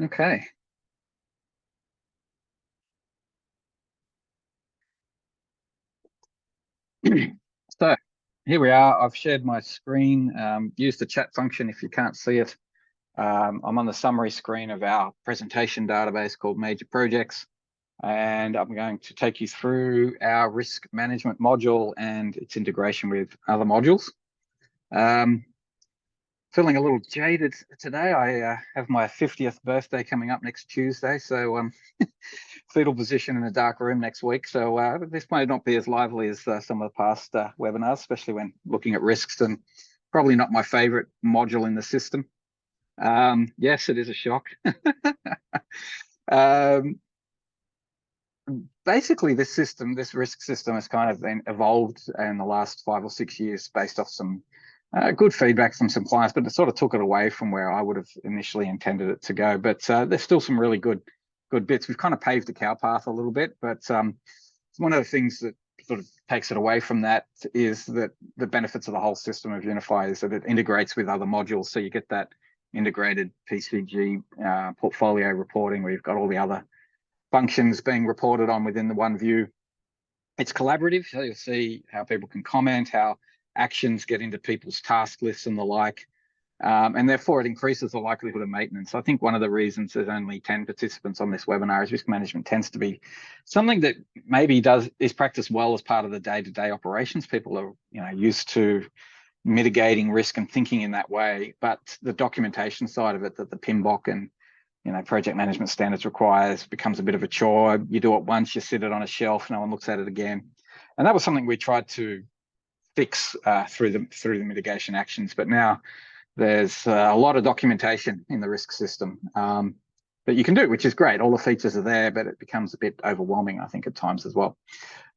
Okay. So here we are. I've shared my screen. Use the chat function if you can't see it. I'm on the summary screen of our presentation database called Major Projects, and I'm going to take you through our risk management module and its integration with other modules. Um, Feeling a little jaded today. I have my 50th birthday coming up next Tuesday, so fetal position in a dark room next week. So this may not be as lively as some of the past webinars, especially when looking at risks, and probably not my favorite module in the system. Yes, it is a shock. um, Basically, this system, this risk system, has kind of been evolved in the last 5 or 6 years based off some good feedback from some clients, but it sort of took it away from where I would have initially intended it to go. But there's still some really good bits. We've kind of paved the cow path a little bit, but one of the things that sort of takes it away from that is that the benefits of the whole system of Unify is that it integrates with other modules. So you get that integrated PCG portfolio reporting where you've got all the other functions being reported on within the one view. It's collaborative, so you'll see how people can comment, how actions get into people's task lists and the like. And therefore, it increases the likelihood of maintenance. I think one of the reasons there's only 10 participants on this webinar is risk management tends to be something that maybe is practiced well as part of the day-to-day operations. People are used to mitigating risk and thinking in that way, but the documentation side of it that the PMBOK and project management standards requires becomes a bit of a chore. You do it once, you sit it on a shelf, no one looks at it again. And that was something we tried to fix through the mitigation actions. But now there's a lot of documentation in the risk system that you can do, which is great. All the features are there, but it becomes a bit overwhelming, I think, at times as well.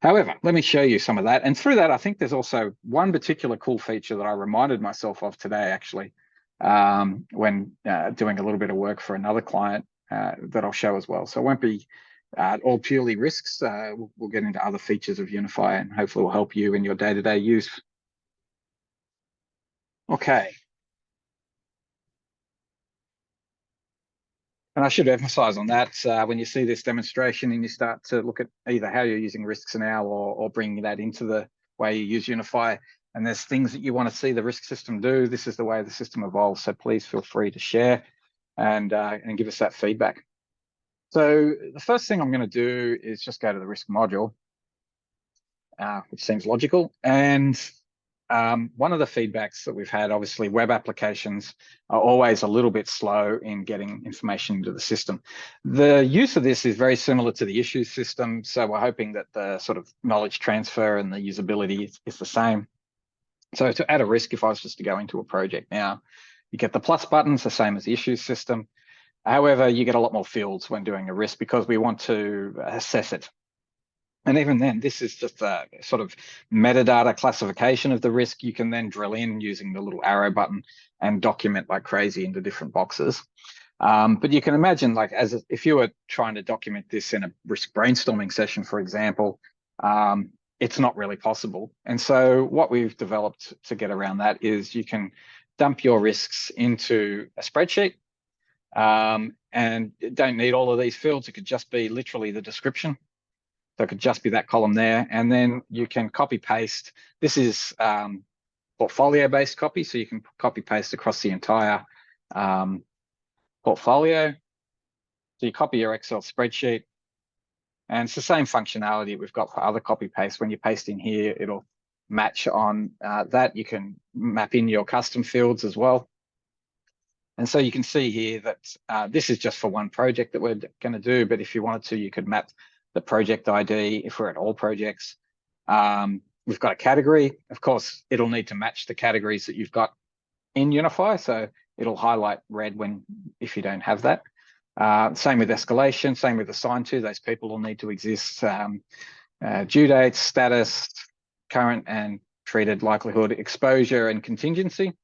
However, let me show you some of that. And through that, I think there's also one particular cool feature that I reminded myself of today, actually, when doing a little bit of work for another client that I'll show as well. So it won't be all purely risks. We'll get into other features of Unify and hopefully will help you in your day-to-day use. Okay. And I should emphasize on that when you see this demonstration and you start to look at either how you're using risks now or bringing that into the way you use Unify, and there's things that you want to see the risk system do, this is the way the system evolves. So please feel free to share and give us that feedback. So the first thing I'm going to do is just go to the risk module, which seems logical. And one of the feedbacks that we've had, obviously, web applications are always a little bit slow in getting information into the system. The use of this is very similar to the issues system. So we're hoping that the sort of knowledge transfer and the usability is the same. So to add a risk, if I was just to go into a project now, you get the plus buttons, the same as the issues system. However, you get a lot more fields when doing a risk because we want to assess it. And even then, this is just a sort of metadata classification of the risk. You can then drill in using the little arrow button and document like crazy into different boxes. But you can imagine, like, if you were trying to document this in a risk brainstorming session, for example, it's not really possible. And so what we've developed to get around that is you can dump your risks into a spreadsheet, and don't need all of these fields. It could just be literally the description. So it could just be that column there. And then you can copy paste. This is portfolio-based copy, so you can copy paste across the entire portfolio. So you copy your Excel spreadsheet, and it's the same functionality we've got for other copy paste. When you paste in here, it'll match on that. You can map in your custom fields as well. And so you can see here that this is just for one project that we're going to do, but if you wanted to, you could map the project ID if we're at all projects. We've got a category. Of course, it'll need to match the categories that you've got in Unify, so it'll highlight red if you don't have that. Same with escalation, same with assign to. Those people will need to exist. Due dates, status, current and treated, likelihood, exposure, and contingency.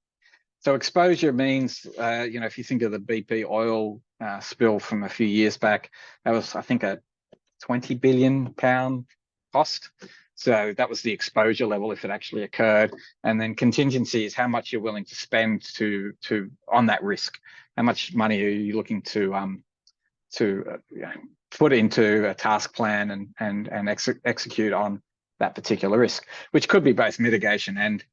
So exposure means, if you think of the BP oil spill from a few years back, that was, I think, a £20 billion cost. So that was the exposure level if it actually occurred. And then contingency is how much you're willing to spend on that risk. how much money are you looking to put into a task plan and execute on that particular risk, which could be both mitigation and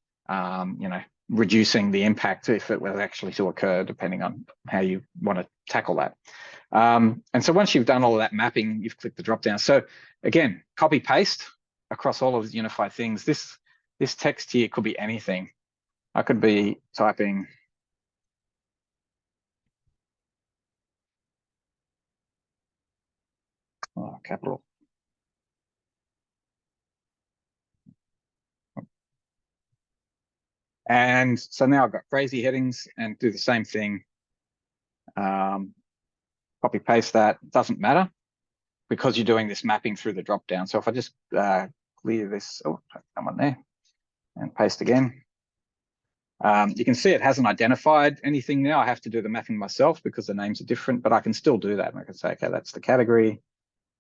reducing the impact if it was actually to occur, depending on how you want to tackle that. And so once you've done all of that mapping, you've clicked the drop down. So again, copy paste across all of the Unify things. This text here could be anything. I could be typing capital. And so now I've got crazy headings and do the same thing. Copy paste that, doesn't matter because you're doing this mapping through the drop down. So if I just clear this, come on there and paste again. You can see it hasn't identified anything now. I have to do the mapping myself because the names are different, but I can still do that. And I can say, okay, that's the category.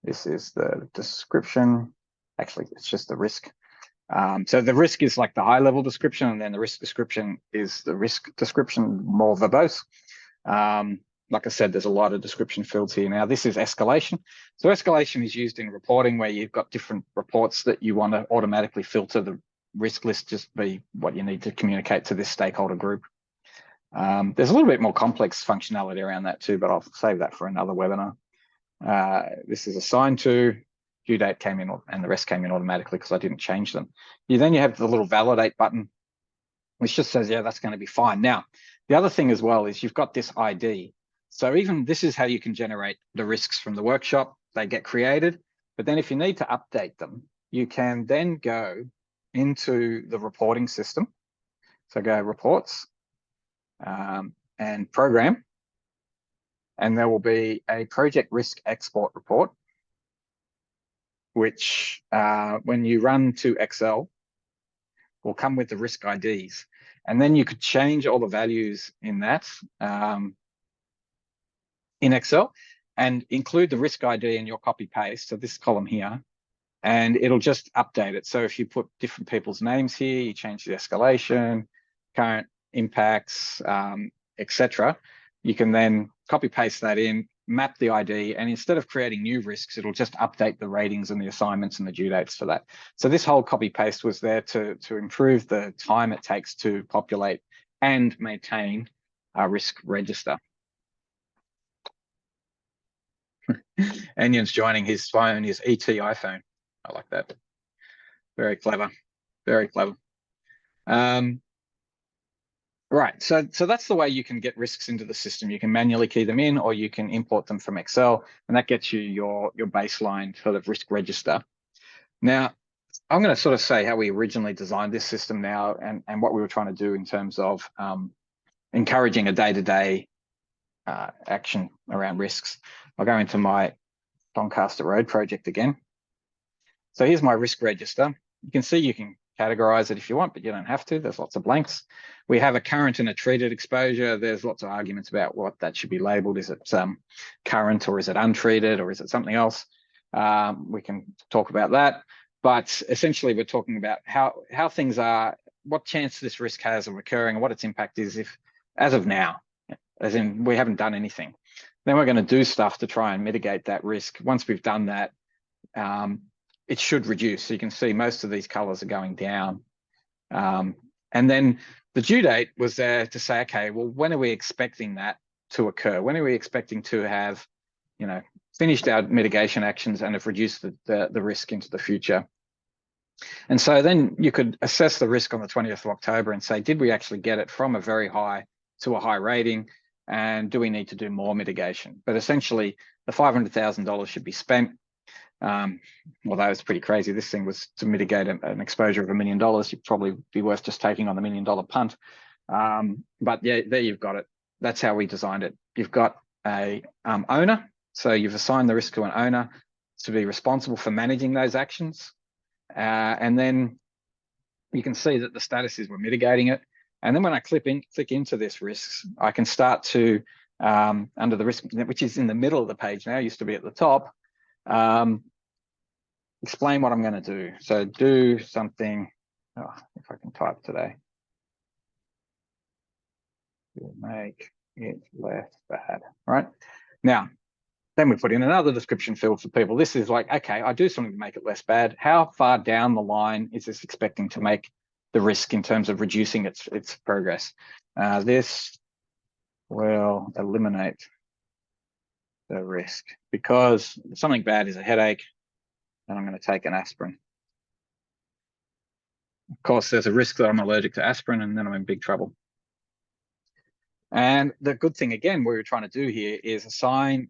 This is the description. Actually, it's just the risk. So the risk is like the high level description, and then the risk description is the risk description, more verbose. Like I said, there's a lot of description fields here. Now, this is escalation. So escalation is used in reporting where you've got different reports that you want to automatically filter the risk list, just be what you need to communicate to this stakeholder group. There's a little bit more complex functionality around that too, but I'll save that for another webinar. This is assigned to, due date came in, and the rest came in automatically because I didn't change them. Then you have the little validate button, which just says, yeah, that's going to be fine. Now, the other thing as well is you've got this ID. So even this is how you can generate the risks from the workshop. They get created, but then if you need to update them, you can then go into the reporting system. So go reports and program, and there will be a project risk export report, which when you run to Excel, will come with the risk IDs. And then you could change all the values in that in Excel and include the risk ID in your copy paste, so this column here, and it'll just update it. So if you put different people's names here, you change the escalation, current impacts, etc., you can then copy paste that in, map the ID, and instead of creating new risks, it'll just update the ratings and the assignments and the due dates for that. So this whole copy paste was there to improve the time it takes to populate and maintain a risk register. Anyan's joining, his phone is ET iPhone. I like that. Very clever, very clever. Right, so that's the way you can get risks into the system. You can manually key them in, or you can import them from Excel, and that gets you your baseline sort of risk register. Now, I'm going to sort of say how we originally designed this system now, and what we were trying to do in terms of encouraging a day-to-day action around risks. I'll go into my Doncaster Road project again. So here's my risk register. You can see you can categorize it if you want, but you don't have to. There's lots of blanks. We have a current and a treated exposure. There's lots of arguments about what that should be labeled. Is it current, or is it untreated, or is it something else? We can talk about that. But essentially, we're talking about how things are, what chance this risk has of occurring, and what its impact is if, as of now, as in we haven't done anything. Then we're going to do stuff to try and mitigate that risk. Once we've done that, it should reduce. So you can see most of these colors are going down. And then the due date was there to say, okay, well, when are we expecting that to occur? When are we expecting to have, finished our mitigation actions and have reduced the risk into the future? And so then you could assess the risk on the 20th of October and say, did we actually get it from a very high to a high rating? And do we need to do more mitigation? But essentially, the $500,000 should be spent. Although it's pretty crazy, this thing was to mitigate an exposure of $1 million. You'd probably be worth just taking on the $1 million punt. But yeah, there you've got it. That's how we designed it. You've got a owner. So you've assigned the risk to an owner to be responsible for managing those actions. And then you can see that the status is we're mitigating it. And then when I click into this risks, I can start to, under the risk, which is in the middle of the page now, used to be at the top, explain what I'm going to do. So do something, if I can type today. We'll make it less bad, right? Now, then we put in another description field for people. This is like, okay, I do something to make it less bad. How far down the line is this expecting to make the risk in terms of reducing its progress? This will eliminate the risk because something bad is a headache, and I'm going to take an aspirin. Of course, there's a risk that I'm allergic to aspirin, and then I'm in big trouble. And the good thing, again, what we're trying to do here is assign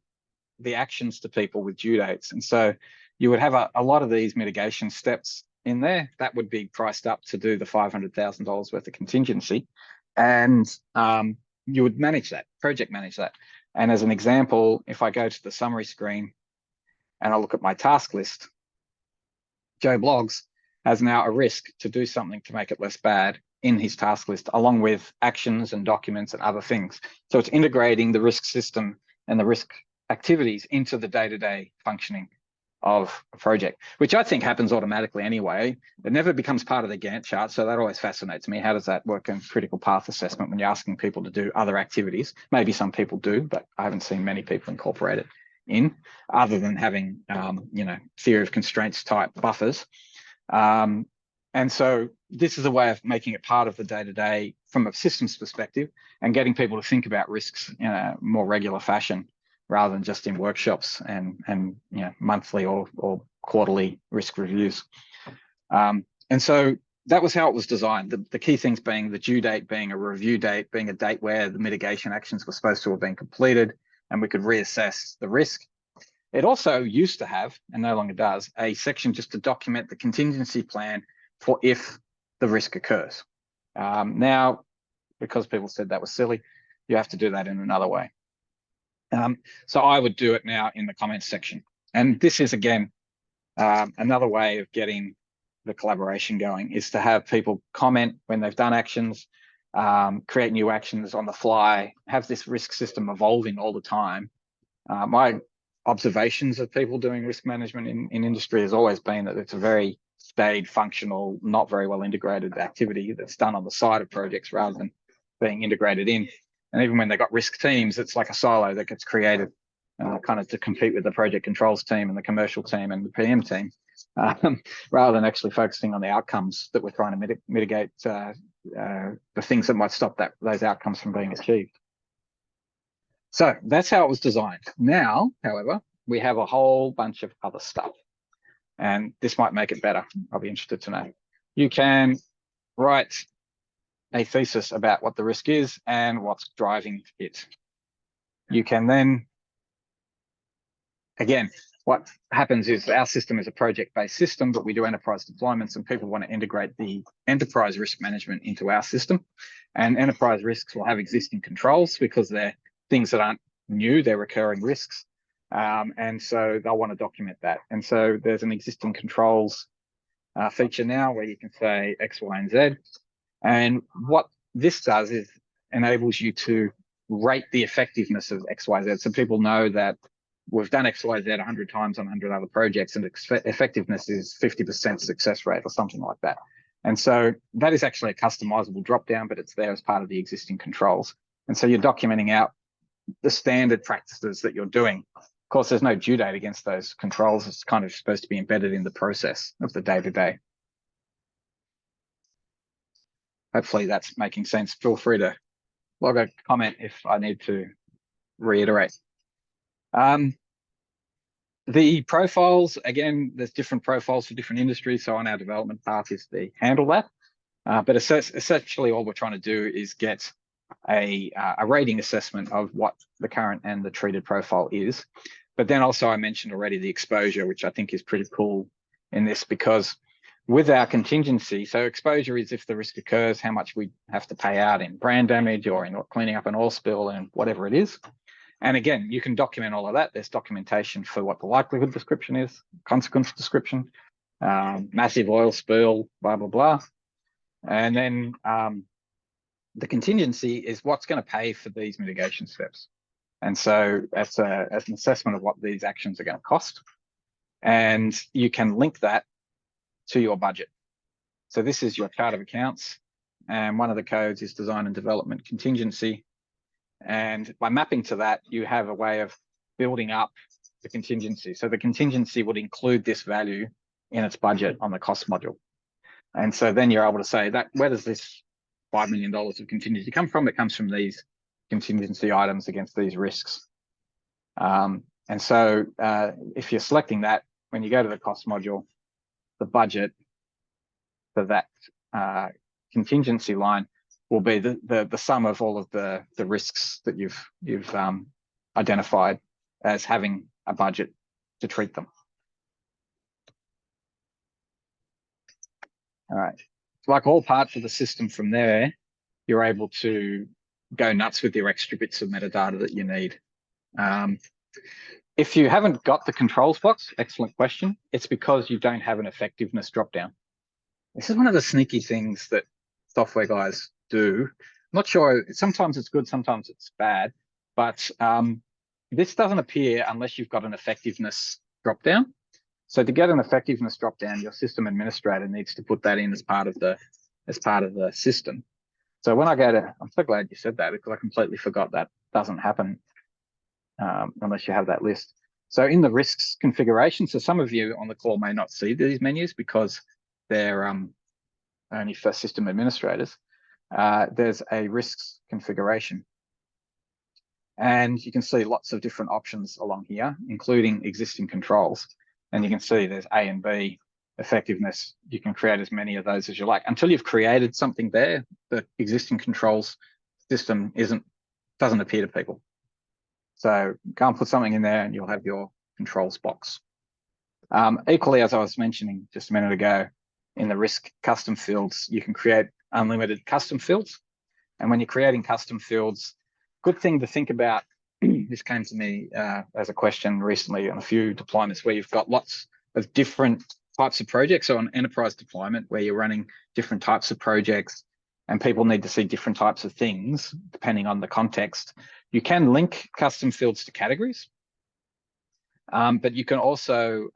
the actions to people with due dates. And so you would have a lot of these mitigation steps in there that would be priced up to do the $500,000 worth of contingency. And you would manage that, project manage that. And as an example, if I go to the summary screen and I look at my task list, Joe Bloggs has now a risk to do something to make it less bad in his task list, along with actions and documents and other things. So it's integrating the risk system and the risk activities into the day-to-day functioning of a project, which I think happens automatically anyway. It never becomes part of the Gantt chart. So that always fascinates me. How does that work in critical path assessment when you're asking people to do other activities? Maybe some people do, but I haven't seen many people incorporate it in, other than having, theory of constraints type buffers. And so this is a way of making it part of the day-to-day from a systems perspective and getting people to think about risks in a more regular fashion rather than just in workshops and monthly or quarterly risk reviews. And so that was how it was designed. The key things being the due date being a review date, being a date where the mitigation actions were supposed to have been completed and we could reassess the risk. It also used to have, and no longer does, a section just to document the contingency plan for if the risk occurs. Now, because people said that was silly, you have to do that in another way. So I would do it now in the comments section. And this is, again, another way of getting the collaboration going, is to have people comment when they've done actions, create new actions on the fly, have this risk system evolving all the time. My observations of people doing risk management in industry has always been that it's a very staid, functional, not very well integrated activity that's done on the side of projects rather than being integrated in. And even when they got risk teams, it's like a silo that gets created kind of to compete with the project controls team and the commercial team and the PM team, rather than actually focusing on the outcomes that we're trying to mitigate, the things that might stop those outcomes from being achieved. So that's how it was designed. Now, however, we have a whole bunch of other stuff, and this might make it better. I'll be interested to know. You can write a thesis about what the risk is and what's driving it. You can then, again, what happens is our system is a project-based system, but we do enterprise deployments, and people want to integrate the enterprise risk management into our system. And enterprise risks will have existing controls because they're things that aren't new, they're recurring risks. And so they'll want to document that. And so there's an existing controls feature now where you can say X, Y, and Z. And what this does is enables you to rate the effectiveness of X, Y, Z. So people know that we've done X, Y, Z 100 times on 100 other projects, and effectiveness is 50% success rate or something like that. And so that is actually a customizable dropdown, but it's there as part of the existing controls. And so you're documenting out the standard practices that you're doing. Of course, there's no due date against those controls. It's kind of supposed to be embedded in the process of the day-to-day. Hopefully that's making sense. Feel free to log a comment if I need to reiterate. The profiles, again, there's different profiles for different industries. So on our development path is to handle that. But essentially all we're trying to do is get a rating assessment of what the current and the treated profile is. But then also I mentioned already the exposure, which I think is pretty cool in this, because with our contingency, so exposure is if the risk occurs, how much we have to pay out in brand damage or in cleaning up an oil spill and whatever it is. And again, you can document all of that. There's documentation for what the likelihood description is, consequence description, massive oil spill, blah, blah, blah. And then the contingency is what's going to pay for these mitigation steps. And so that's an assessment of what these actions are going to cost. And you can link that to your budget. So this is your chart of accounts. And one of the codes is design and development contingency. And by mapping to that, you have a way of building up the contingency. So the contingency would include this value in its budget on the cost module. And so then you're able to say that where does this $5 million of contingency come from? It comes from these contingency items against these risks. And so if you're selecting that, when you go to the cost module, the budget for that contingency line will be the sum of all of the risks that you've identified as having a budget to treat them. All right. Like all parts of the system from there, you're able to go nuts with your extra bits of metadata that you need. If you haven't got the controls box, excellent question. It's because you don't have an effectiveness dropdown. This is one of the sneaky things that software guys do. I'm not sure, sometimes it's good, sometimes it's bad, but this doesn't appear unless you've got an effectiveness dropdown. So to get an effectiveness dropdown, your system administrator needs to put that in as part of the system. So when I go to, I'm so glad you said that because I completely forgot that doesn't happen unless you have that list. So in the risks configuration, so some of you on the call may not see these menus because they're only for system administrators. There's a risks configuration. And you can see lots of different options along here, including existing controls. And you can see there's A and B effectiveness. You can create as many of those as you like. Until you've created something there, the existing controls system doesn't appear to people. So go and put something in there and you'll have your controls box. Equally, as I was mentioning just a minute ago, in the risk custom fields, you can create unlimited custom fields. And when you're creating custom fields, good thing to think about, this came to me as a question recently on a few deployments where you've got lots of different types of projects. So an enterprise deployment where you're running different types of projects and people need to see different types of things depending on the context. You can link custom fields to categories, but you can also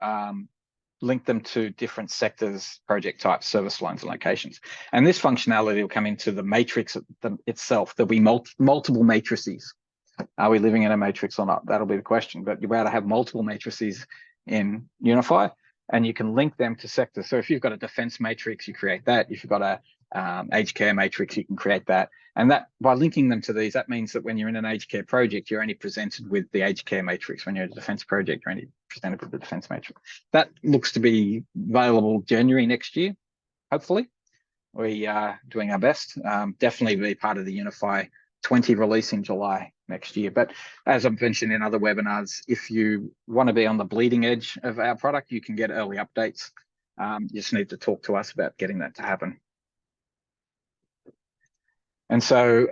link them to different sectors, project types, service lines, and locations. And this functionality will come into the matrix itself. There'll be multiple matrices. Are we living in a matrix or not? That'll be the question. But you're able to have multiple matrices in Unify, and you can link them to sectors. So if you've got a defense matrix, you create that. If you've got a aged care matrix, you can create that. And that by linking them to these, that means that when you're in an aged care project, you're only presented with the aged care matrix. When you're in a defense project, you're only presented with the defense matrix. That looks to be available January next year, hopefully. We are doing our best. Definitely be part of the Unify 20 release in July next year. But as I've mentioned in other webinars, if you want to be on the bleeding edge of our product, you can get early updates. You just need to talk to us about getting that to happen. And so,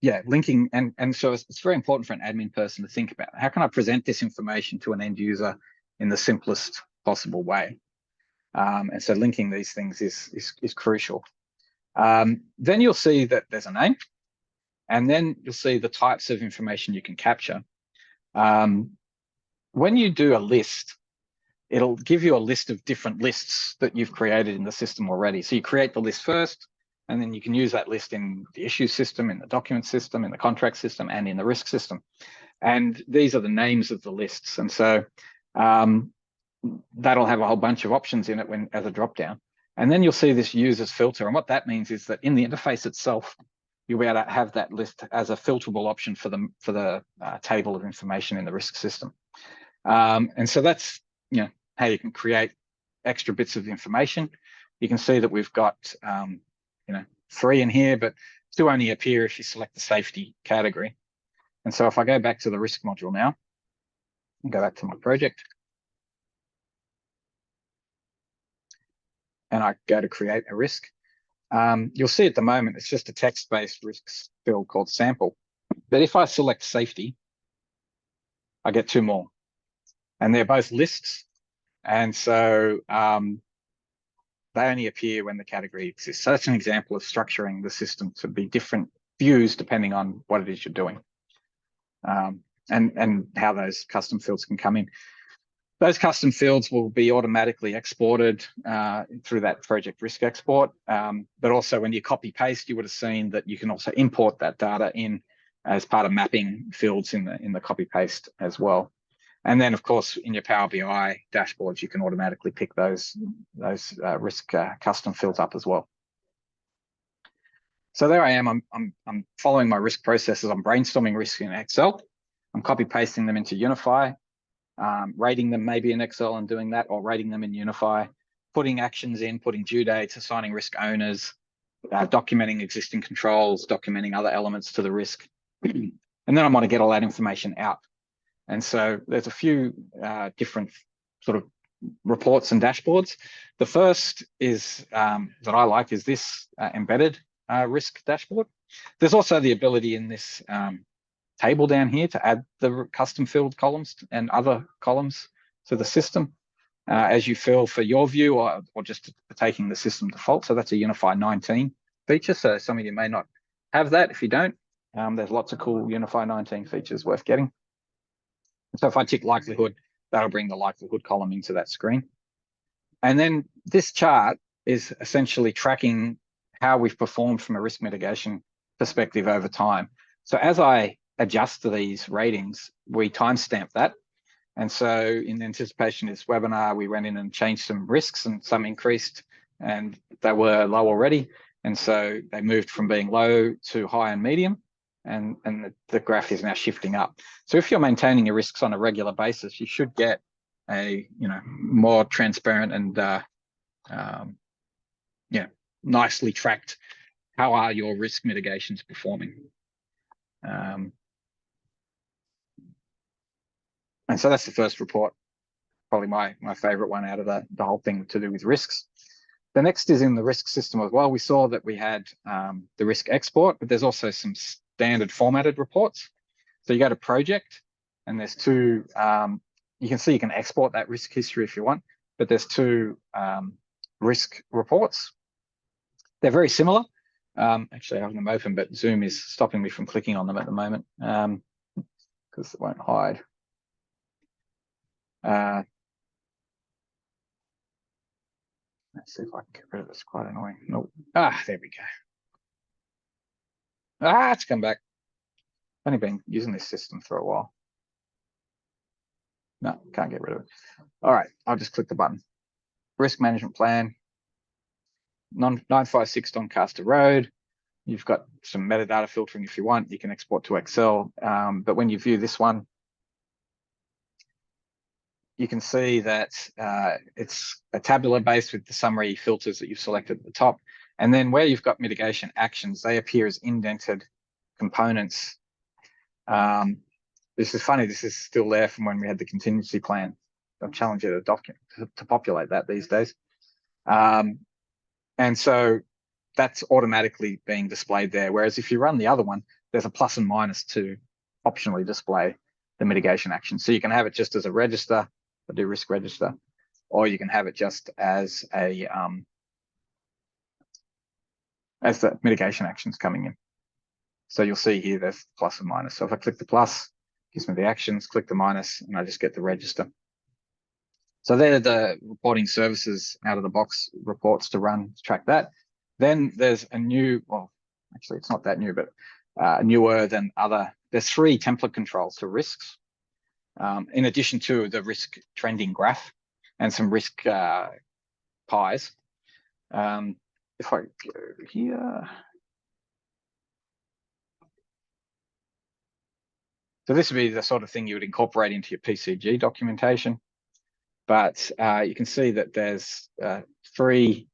yeah, linking, and so it's very important for an admin person to think about, how can I present this information to an end user in the simplest possible way? And so linking these things is crucial. Then you'll see that there's a name, and then you'll see the types of information you can capture. When you do a list, it'll give you a list of different lists that you've created in the system already. So you create the list first, and then you can use that list in the issue system, in the document system, in the contract system, and in the risk system. And these are the names of the lists. And so that'll have a whole bunch of options in it as a dropdown. And then you'll see this users filter. And what that means is that in the interface itself, you'll be able to have that list as a filterable option for the table of information in the risk system. And so that's how you can create extra bits of information. You can see that we've got 3 in here, but 2 only appear if you select the safety category. And so if I go back to the risk module now, and go back to my project, and I go to create a risk, you'll see at the moment it's just a text-based risks field called sample. But if I select safety, I get 2 more, and they're both lists. And so they only appear when the category exists. So that's an example of structuring the system to be different views depending on what it is you're doing, and how those custom fields can come in. Those custom fields will be automatically exported through that project risk export. But also when you copy paste, you would have seen that you can also import that data in as part of mapping fields in the copy paste as well. And then, of course, in your Power BI dashboards, you can automatically pick those risk custom fields up as well. So there I am. I'm following my risk processes. I'm brainstorming risks in Excel. I'm copy pasting them into Unify, rating them maybe in Excel and doing that, or rating them in Unify, putting actions in, putting due dates, assigning risk owners, documenting existing controls, documenting other elements to the risk. And then I want to get all that information out. And so there's a few different sort of reports and dashboards. The first is that I like is this embedded risk dashboard. There's also the ability in this table down here to add the custom filled columns and other columns to the system as you feel for your view, or just taking the system default. So that's a Unify 19 feature. So some of you may not have that. If you don't, there's lots of cool Unify 19 features worth getting. So if I tick likelihood, that'll bring the likelihood column into that screen. And then this chart is essentially tracking how we've performed from a risk mitigation perspective over time. So as I adjust to these ratings, we timestamp that. And so in anticipation of this webinar, we went in and changed some risks, and some increased and they were low already. And so they moved from being low to high and medium. And the graph is now shifting up. So if you're maintaining your risks on a regular basis, you should get a more transparent and nicely tracked how are your risk mitigations performing. And so that's the first report, probably my favorite one out of the whole thing to do with risks. The next is in the risk system as well. We saw that we had the risk export, but there's also some standard formatted reports. So you go to project, and there's two, you can see you can export that risk history if you want, but there's two risk reports. They're very similar. Actually, I have them open, but Zoom is stopping me from clicking on them at the moment because it won't hide. Let's see if I can get rid of it. It's quite annoying. Nope. There we go. It's come back. I've only been using this system for a while. No, can't get rid of it. All right, I'll just click the button. Risk management plan. 956 Doncaster Road. You've got some metadata filtering if you want. You can export to Excel. But when you view this one, you can see that it's a tabular base with the summary filters that you've selected at the top. And then where you've got mitigation actions, they appear as indented components. This is funny, this is still there from when we had the contingency plan. I'll challenge you to populate that these days. And so that's automatically being displayed there. Whereas if you run the other one, there's a plus and minus to optionally display the mitigation action. So you can have it just as a register, or do risk register, or you can have it just as a as the mitigation actions coming in. So you'll see here there's plus and minus. So if I click the plus, it gives me the actions, click the minus, and I just get the register. So they're the reporting services out of the box reports to run to track that. Then there's a new, well, actually it's not that new, but newer than other. There's 3 template controls for risks, in addition to the risk trending graph and some risk pies. If I go here. So this would be the sort of thing you would incorporate into your PCG documentation. But you can see that there's 3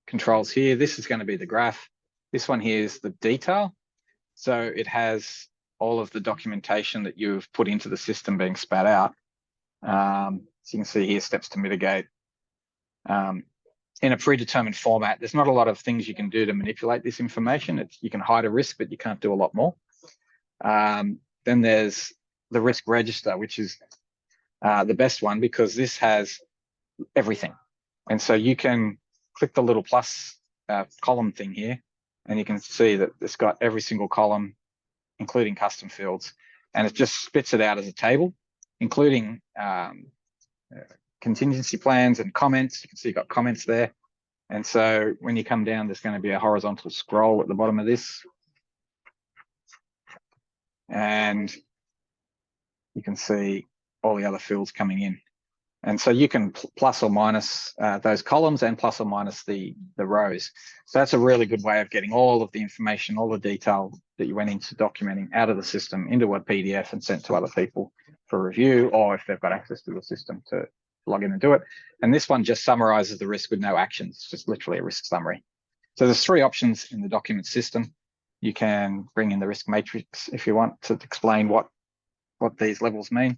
controls here. This is going to be the graph. This one here is the detail. So it has all of the documentation that you've put into the system being spat out. So you can see here steps to mitigate. In a predetermined format, there's not a lot of things you can do to manipulate this information. You can hide a risk, but you can't do a lot more. Then there's the risk register, which is the best one because this has everything. And so you can click the little plus column thing here, and you can see that it's got every single column, including custom fields, and it just spits it out as a table, including contingency plans and comments. You can see you've got comments there. And so when you come down, there's going to be a horizontal scroll at the bottom of this. and you can see all the other fields coming in. And so you can plus or minus those columns and plus or minus the rows. So that's a really good way of getting all of the information, all the detail that you went into documenting out of the system into a PDF and sent to other people for review, or if they've got access to the system to log in and do it. And this one just summarizes the risk with no actions. It's just literally a risk summary. So there's 3 options in the document system. You can bring in the risk matrix if you want to explain what these levels mean.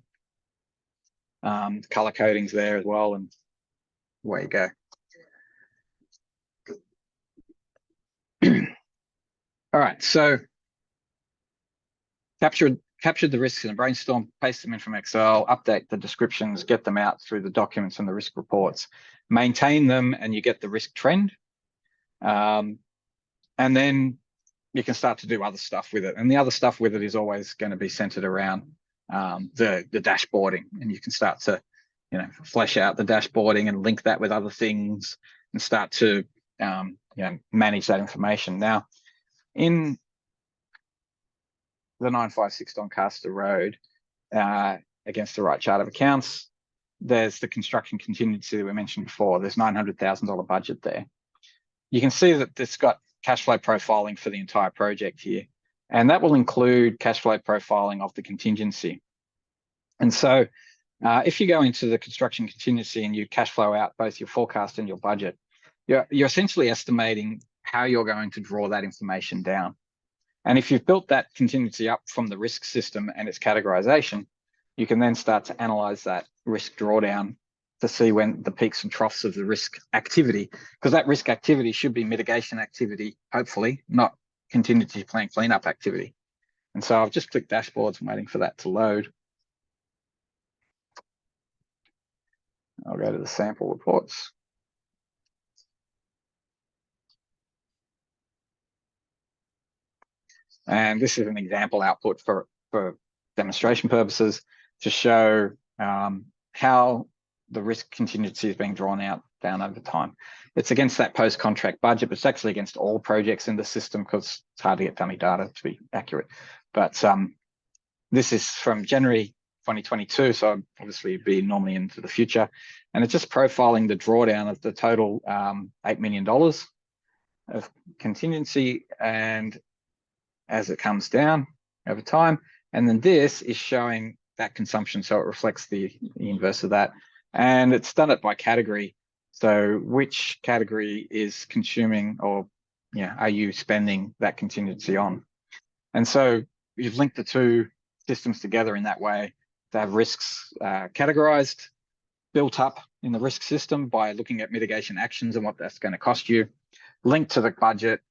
Color coding's there as well, and away you go. All right, so captured the risks in a brainstorm, paste them in from Excel, update the descriptions, get them out through the documents and the risk reports, maintain them, and you get the risk trend. And then you can start to do other stuff with it. And the other stuff with it is always going to be centered around the dashboarding, and you can start to flesh out the dashboarding and link that with other things and start to manage that information. Now, in the 956 Doncaster Road, against the right chart of accounts, there's the construction contingency that we mentioned before. There's $900,000 budget there. You can see that it's got cash flow profiling for the entire project here, and that will include cash flow profiling of the contingency. And so if you go into the construction contingency and you cash flow out both your forecast and your budget, you're essentially estimating how you're going to draw that information down. And if you've built that contingency up from the risk system and its categorization, you can then start to analyze that risk drawdown to see when the peaks and troughs of the risk activity, because that risk activity should be mitigation activity, hopefully, not contingency plan cleanup activity. And so I've just clicked dashboards and waiting for that to load. I'll go to the sample reports. And this is an example output for demonstration purposes to show how the risk contingency is being drawn down over time. It's against that post-contract budget, but it's actually against all projects in the system because it's hard to get dummy data to be accurate. But this is from January 2022, so obviously it'd be normally into the future. And it's just profiling the drawdown of the total $8 million of contingency, and as it comes down over time. And then this is showing that consumption, so it reflects the inverse of that. And it's done it by category. So which category is consuming, or are you spending that contingency on? And so you've linked the two systems together in that way to have risks categorized, built up in the risk system by looking at mitigation actions and what that's going to cost you, linked to the budget,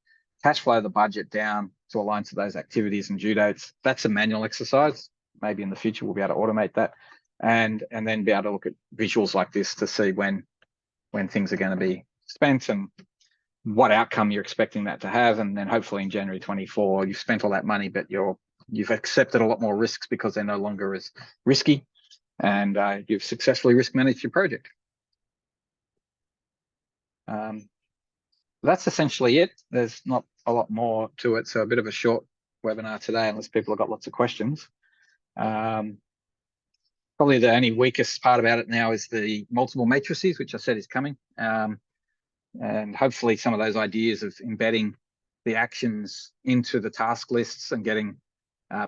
cash flow the budget down to align to those activities and due dates. That's a manual exercise. Maybe in the future we'll be able to automate that, and then be able to look at visuals like this to see when things are going to be spent and what outcome you're expecting that to have. And then hopefully in January 24, you've spent all that money, but you've accepted a lot more risks because they're no longer as risky, and you've successfully risk managed your project. That's essentially it. There's not a lot more to it, so a bit of a short webinar today, unless people have got lots of questions. Probably the only weakest part about it now is the multiple matrices, which I said is coming. And hopefully some of those ideas of embedding the actions into the task lists and getting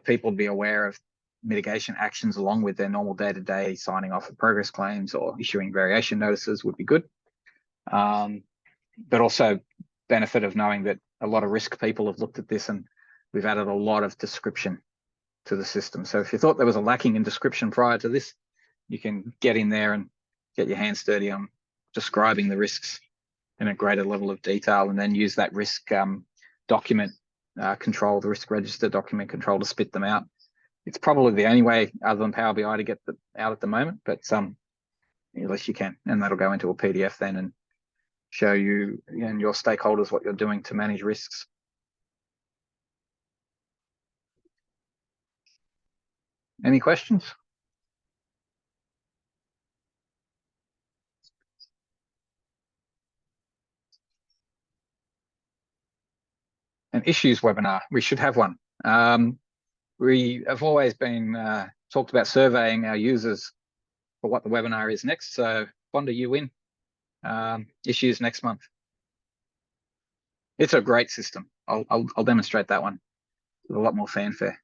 people to be aware of mitigation actions along with their normal day-to-day signing off of progress claims or issuing variation notices would be good. But also benefit of knowing that a lot of risk people have looked at this, and we've added a lot of description to the system. So if you thought there was a lacking in description prior to this, you can get in there and get your hands dirty on describing the risks in a greater level of detail, and then use that risk document control, the risk register document control, to spit them out. It's probably the only way other than Power BI to get them out at the moment, but at least you can, and that'll go into a PDF then and show you and your stakeholders what you're doing to manage risks. Any questions? An issues webinar. We should have one. we have always been talked about surveying our users for what the webinar is next. So Fonda, you win. Issues next month. It's a great system. I'll demonstrate that one with a lot more fanfare.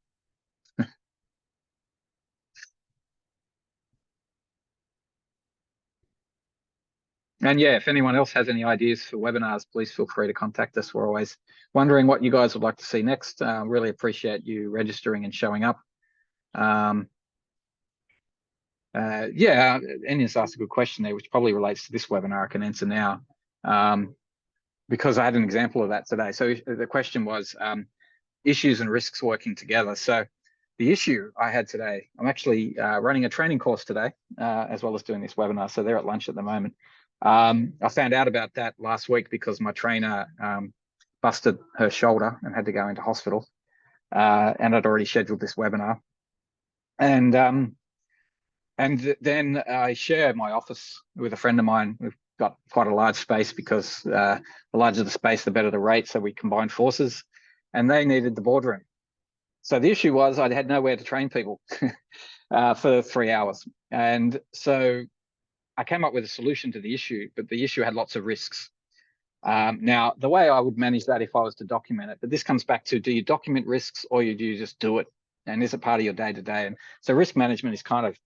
And yeah, if anyone else has any ideas for webinars, please feel free to contact us. We're always wondering what you guys would like to see next. Really appreciate you registering and showing up. Yeah, Enya's asked a good question there, which probably relates to this webinar. I can answer now because I had an example of that today. So the question was issues and risks working together. So the issue I had today, I'm actually running a training course today, as well as doing this webinar. So they're at lunch at the moment. I found out about that last week because my trainer busted her shoulder and had to go into hospital. And I'd already scheduled this webinar. And then I share my office with a friend of mine. We've got quite a large space because the larger the space, the better the rate. So we combined forces, and they needed the boardroom. So the issue was I had nowhere to train people for 3 hours. And so I came up with a solution to the issue, but the issue had lots of risks. Now, the way I would manage that if I was to document it, but this comes back to, do you document risks or do you just do it? And is it part of your day-to-day? And so risk management is kind of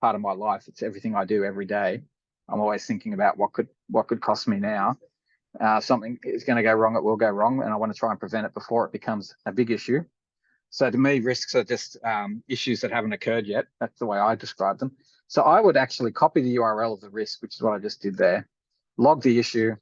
part of my life. It's everything I do every day. I'm always thinking about what could cost me now. Something is going to go wrong, it will go wrong, and I want to try and prevent it before it becomes a big issue. So to me, risks are just issues that haven't occurred yet. That's the way I describe them. So I would actually copy the URL of the risk, which is what I just did there, log the issue,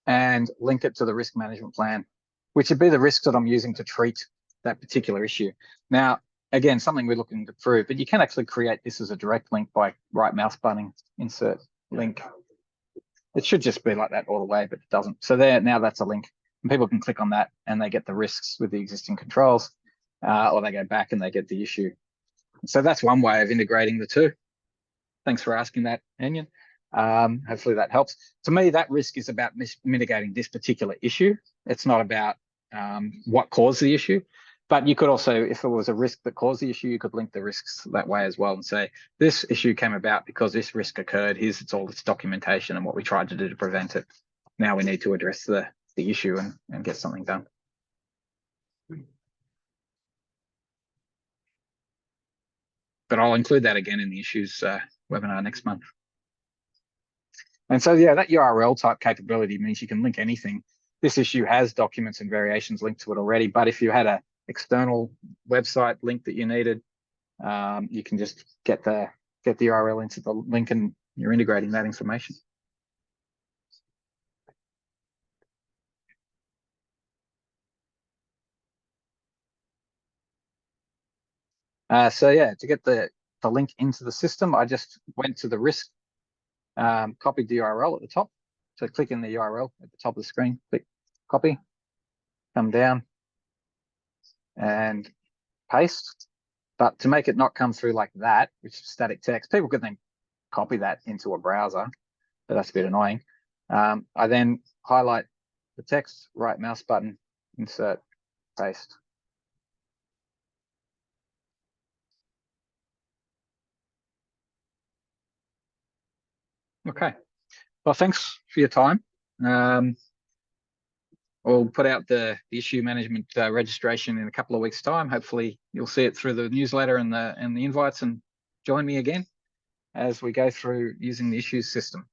and link it to the risk management plan, which would be the risks that I'm using to treat that particular issue. Now, again, something we're looking to prove, but you can actually create this as a direct link by right mouse buttoning, insert link. It should just be like that all the way, but it doesn't. So there, now that's a link. And people can click on that and they get the risks with the existing controls, or they go back and they get the issue. So that's one way of integrating the two. Thanks for asking that, Enyan. Hopefully that helps. To me, that risk is about mitigating this particular issue. It's not about what caused the issue. But you could also, if it was a risk that caused the issue, you could link the risks that way as well and say, this issue came about because this risk occurred. Here's all its documentation and what we tried to do to prevent it. Now we need to address the issue and get something done. But I'll include that again in the issues webinar next month. And so, yeah, that URL type capability means you can link anything. This issue has documents and variations linked to it already, but if you had an external website link that you needed, you can just get the URL into the link and you're integrating that information. So yeah, to get the link into the system, I just went to the risk, copied the URL at the top. So click in the URL at the top of the screen, click copy, come down and paste. But to make it not come through like that, which is static text, people could then copy that into a browser, but that's a bit annoying. I then highlight the text, right mouse button, insert, paste. Okay. Well, thanks for your time. We'll put out the issue management registration in a couple of weeks' time. Hopefully you'll see it through the newsletter and the invites, and join me again as we go through using the issues system.